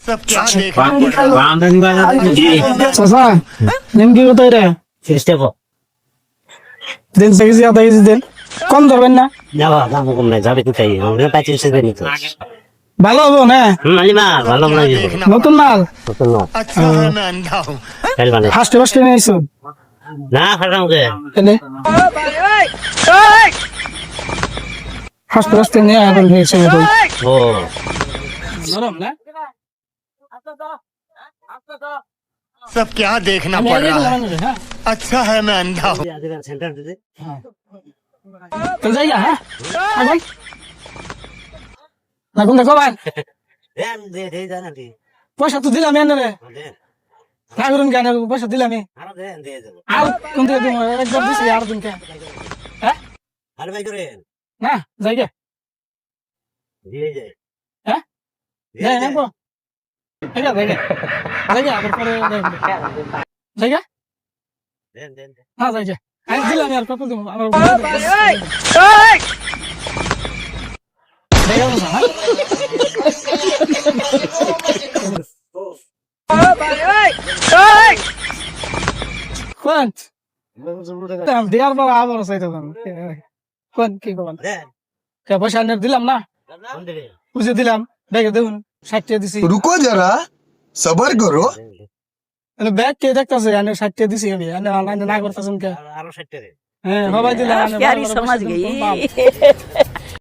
सब क्या देखना पड़ रहा है। বান্ধন বাজার জি চাচা নিম কি কোথায় রে চেষ্টা কর দিন থেকে আধা কেজি দেন কম ধরবেন না যাওয়া দাম কম নাই যাবে কোথায় আমরা 25 টাকা নিতে ভালো হবো না মালিমা ভালো লাগে নতুন মাল নতুন না अच्छा है मैं अंधा हूँ। কাল মানে ফার্স্টে ফার্স্টে নিয়েছো না খারাপ গে এনে ফার্স্টে ফার্স্টে নিয়ে এখন হয়েছে মতো ও নরম না सब क्या देखना আমি पड़ আগে रहा है। নরম হ্যাঁ अच्छा है मैं अंधा हूँ। সেন্টার দিতে তো যাই হ্যাঁ এখন এখন দেখো ভাই দেন দে দে জানা দি পয়সা তো দিলাম এনে রে দেন না করুন কেন পয়সা দিলাম আরো দেন দিয়ে দেব আর কোন থেকে তুমি একবার দিছি আর দিন কে হ্যাঁ আর ভাই করে না যাই গে দিয়ে যায় হ্যাঁ যাই না গো যাই গে আবার পরে যাই গে দেন দেন না যাই গে আমি দিলাম আর কত দিব আমার যাই গে না কোন দাম দেওয়ার পর আবার চাইতে কোন কি করবেন দেন পয়সা আনে দিলাম না কোন দিবে বুঝে দিলাম ব্যাগে দেখুন 60 টাকা দিছি रुको जरा सबर करो। ব্যাগ কে দেখতেছে আনে 60 টাকা দিছি আমি আনে না করতেছেন কে আরো 60 টাকা হ্যাঁ সবাই দিলাম प्यारी समझ गई